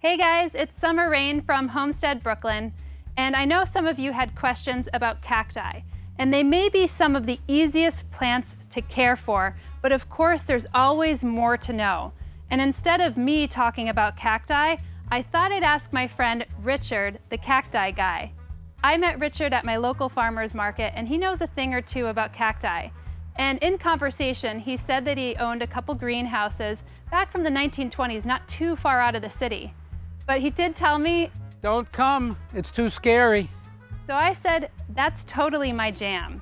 Hey guys, it's Summer Rayne from Homestead, Brooklyn, and I know some of you had questions about cacti, and they may be some of the easiest plants to care for, but of course there's always more to know. And instead of me talking about cacti, I thought I'd ask my friend Richard, the cacti guy. I met Richard at my local farmer's market, and he knows a thing or two about cacti. And in conversation, he said that he owned a couple greenhouses back from the 1920s, not too far out of the city. But he did tell me, "Don't come, it's too scary." So I said, that's totally my jam.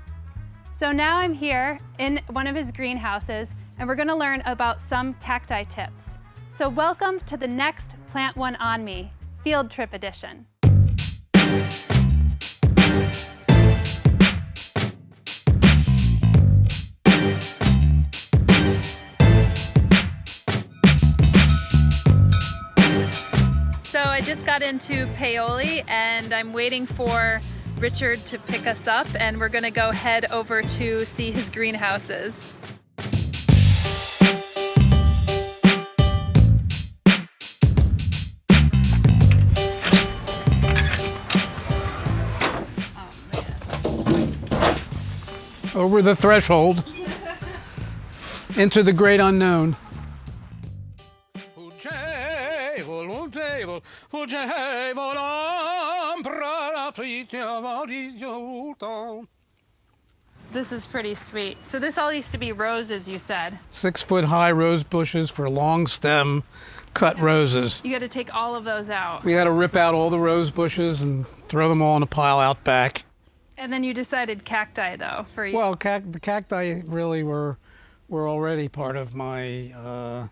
So now I'm here in one of his greenhouses, and we're gonna learn about some cacti tips. So welcome to the next Plant One on Me, Field Trip Edition. So I just got into Paoli and I'm waiting for Richard to pick us up, and we're gonna go head over to see his greenhouses. Over the threshold, into the great unknown. This is pretty sweet. So this all used to be roses, you said? 6-foot-high rose bushes for long stem cut roses. You got to take all of those out. We had to rip out all the rose bushes and throw them all in a pile out back. And then you decided cacti, though, for you. Well, the cacti really were already part of my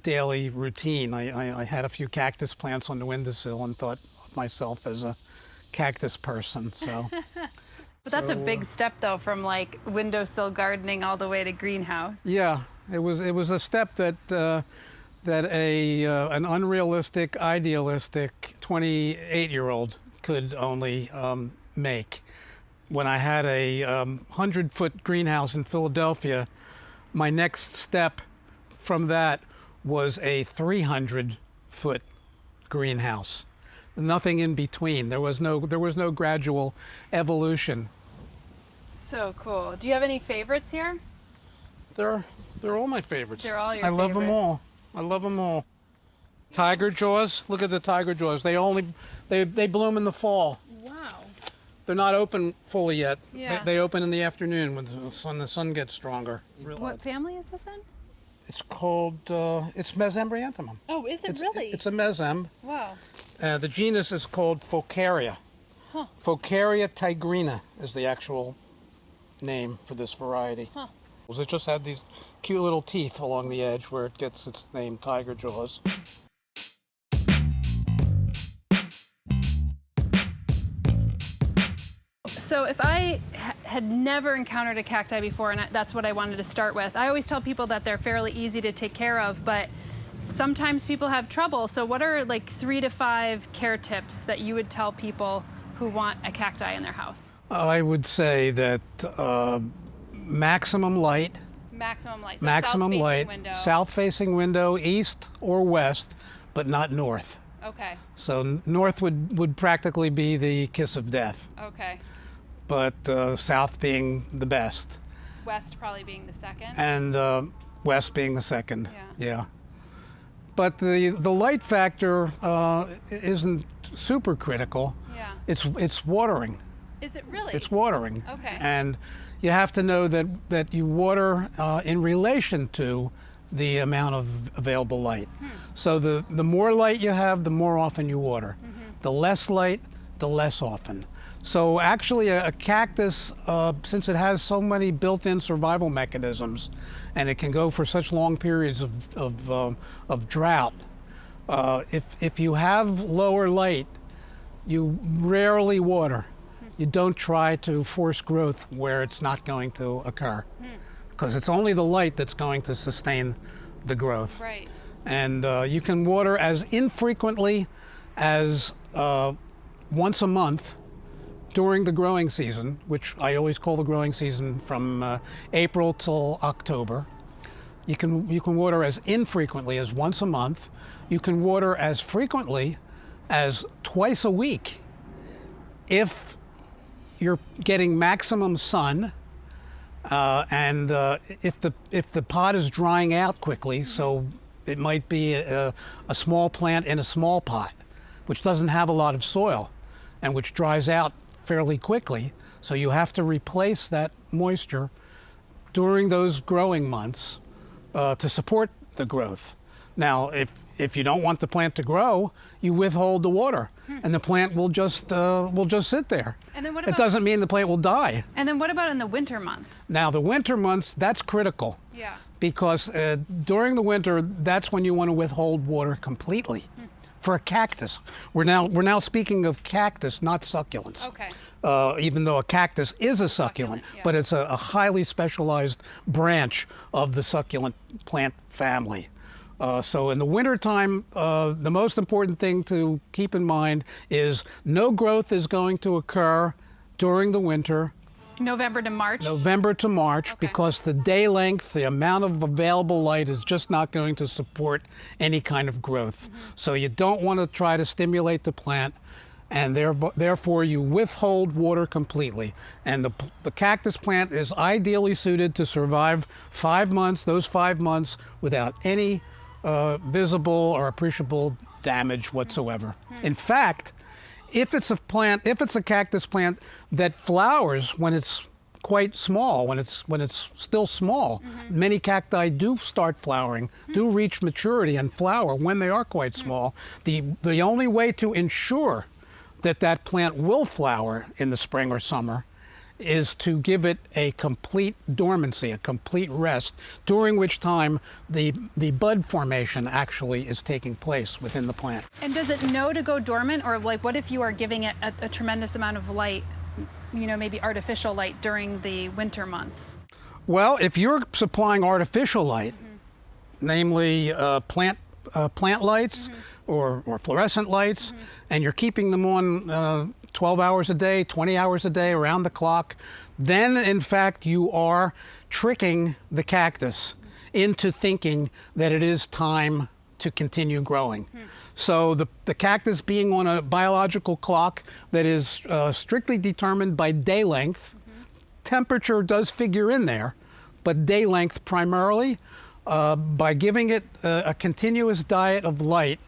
daily routine. I had a few cactus plants on the windowsill and thought of myself as a cactus person. So. But that's a big step, though, from like windowsill gardening all the way to greenhouse. Yeah, it was a step that an unrealistic, idealistic 28-year-old could only make. When I had a 100-foot greenhouse in Philadelphia, my next step from that was a 300-foot greenhouse. Nothing in between. There was no gradual evolution. So cool. Do you have any favorites here? They're all my favorites. They're all your I love favorites. them all. I love them all. Tiger jaws. Look at the tiger jaws. They bloom in the fall. Wow. They're not open fully yet. Yeah. They open in the afternoon when the sun gets stronger. What family is this in? It's called it's Mesembryanthemum. Oh, is it really? It's a mesem. Wow. The genus is called Phocaria. Huh. Phocaria tigrina is the actual name for this variety. Huh. It just had these cute little teeth along the edge where it gets its name, tiger jaws. So if I had never encountered a cacti before, and that's what I wanted to start with, I always tell people that they're fairly easy to take care of, but sometimes people have trouble. So what are like 3 to 5 care tips that you would tell people who want a cacti in their house? I would say that maximum light. Maximum light. So Maximum south-facing light. window. South-facing window, east or west, but not north. Okay. So north would practically be the kiss of death, Okay. but south being the best, West probably being the second. and west being the second. Yeah. But the light factor isn't super critical. Yeah. It's watering. Is it really? It's watering. Okay. And you have to know that you water in relation to the amount of available light. So the more light you have, the more often you water. The less light, the less often. So actually a cactus, since it has so many built-in survival mechanisms, and it can go for such long periods of drought, if you have lower light, you rarely water. You don't try to force growth where it's not going to occur, because it's only the light that's going to sustain the growth. Right. And you can water as infrequently as once a month during the growing season, which I always call the growing season from April till October. You can water as infrequently as once a month. You can water as frequently as twice a week. If you're getting maximum sun, and if the pot is drying out quickly, so it might be a small plant in a small pot, which doesn't have a lot of soil, and which dries out fairly quickly. So you have to replace that moisture during those growing months to support the growth. Now, if you don't want the plant to grow, you withhold the water, and the plant will just sit there. And then what It doesn't mean the plant will die. And then what about in the winter months? Now, the winter months, that's critical. Yeah. Because during the winter, that's when you want to withhold water completely. For a cactus, we're now speaking of cactus, not succulents. Okay. Even though a cactus is a succulent, yeah. but it's a highly specialized branch of the succulent plant family. So in the wintertime, the most important thing to keep in mind is no growth is going to occur during the winter. November to March? November to March, Okay. because the day length, the amount of available light is just not going to support any kind of growth. So you don't want to try to stimulate the plant, and therefore you withhold water completely. And the cactus plant is ideally suited to survive 5 months, those 5 months, without any visible or appreciable damage whatsoever. In fact, if it's a cactus plant that flowers when it's quite small, when it's still small, many cacti do start flowering, do reach maturity and flower when they are quite small. The only way to ensure that plant will flower in the spring or summer is to give it a complete dormancy, a complete rest, during which time the bud formation actually is taking place within the plant. And does it know to go dormant, or like what if you are giving it a tremendous amount of light, maybe artificial light during the winter months? Well, if you're supplying artificial light, namely plant lights or fluorescent lights, and you're keeping them on 12 hours a day, 20 hours a day, around the clock, then in fact you are tricking the cactus into thinking that it is time to continue growing. So the cactus being on a biological clock that is strictly determined by day length, temperature does figure in there, but day length primarily, by giving it a continuous diet of light,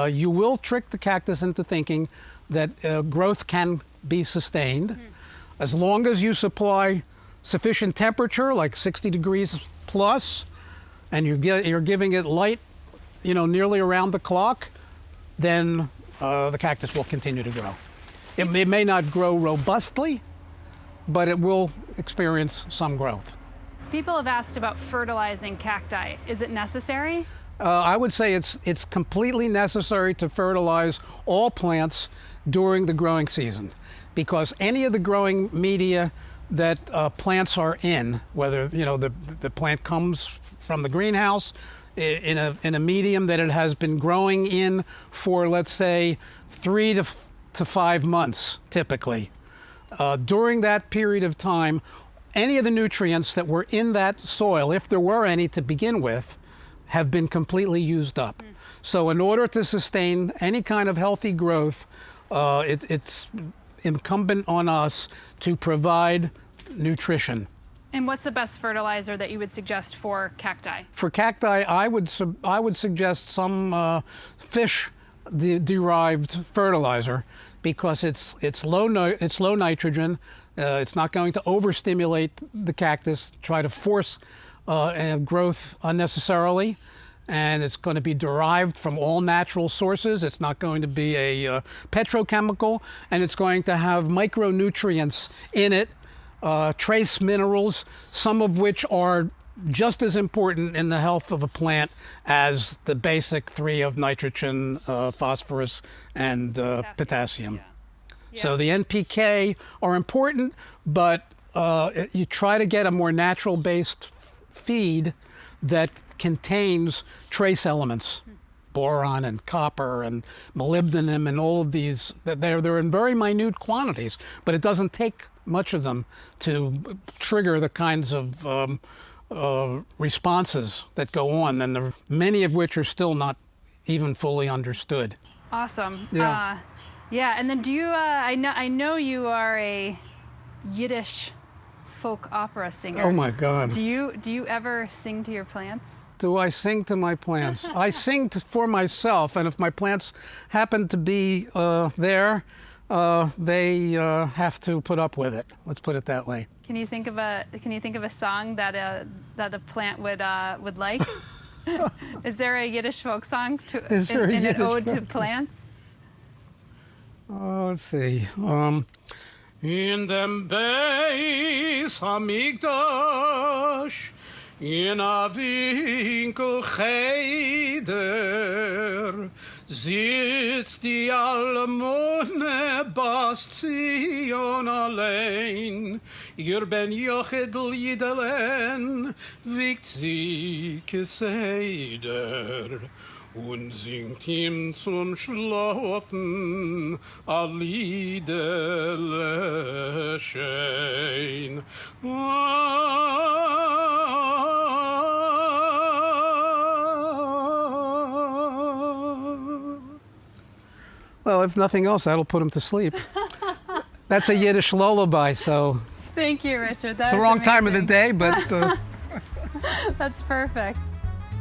you will trick the cactus into thinking that growth can be sustained as long as you supply sufficient temperature, like 60 degrees plus, and you're giving it light, nearly around the clock. Then the cactus will continue to grow. It may not grow robustly, but it will experience some growth. People have asked about fertilizing cacti. Is it necessary? I would say it's completely necessary to fertilize all plants during the growing season, because any of the growing media that plants are in, whether the plant comes from the greenhouse in a medium that it has been growing in for, let's say, 3 to 5 months typically, during that period of time, any of the nutrients that were in that soil, if there were any to begin with, have been completely used up. So in order to sustain any kind of healthy growth, it's incumbent on us to provide nutrition. And what's the best fertilizer that you would suggest for cacti? For cacti, I would suggest some fish-derived fertilizer, because it's low nitrogen. It's not going to overstimulate the cactus, try to force growth unnecessarily, and it's going to be derived from all natural sources. It's not going to be a petrochemical, and it's going to have micronutrients in it, trace minerals, some of which are just as important in the health of a plant as the basic 3 of nitrogen, phosphorus, and potassium. Yeah. Yeah. So the NPK are important, but you try to get a more natural-based feed that contains trace elements, boron and copper and molybdenum and all of these. They're in very minute quantities, but it doesn't take much of them to trigger the kinds of responses that go on, and many of which are still not even fully understood. Awesome. Yeah. Yeah, and then do you, I know you are a Yiddish folk opera singer. Oh my God. Do you ever sing to your plants? Do I sing to my plants? I sing for myself, and if my plants happen to be there, they have to put up with it. Let's put it that way. Can you think of a song that a plant would like? Is there a Yiddish folk song in an ode to plants? Let's see. In dem Beis Hamikdash, in a winkel cheder, sitzt die Almone Bastion allein. Ihr ben Jochedl Yidelen, wiegt sie Keseder, und singt ihm zum Schlafen a Liedele schein. Well, if nothing else, that'll put him to sleep. That's a Yiddish lullaby, so... Thank you, Richard. It's the wrong time of the day, but... That's perfect.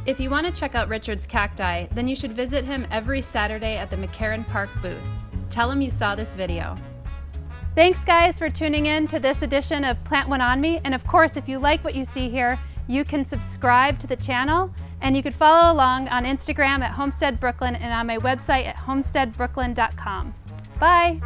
If you want to check out Richard's cacti, then you should visit him every Saturday at the McCarren Park booth. Tell him you saw this video. Thanks, guys, for tuning in to this edition of Plant One On Me. And of course, if you like what you see here, you can subscribe to the channel, and you can follow along on Instagram at Homestead Brooklyn and on my website at homesteadbrooklyn.com. Bye.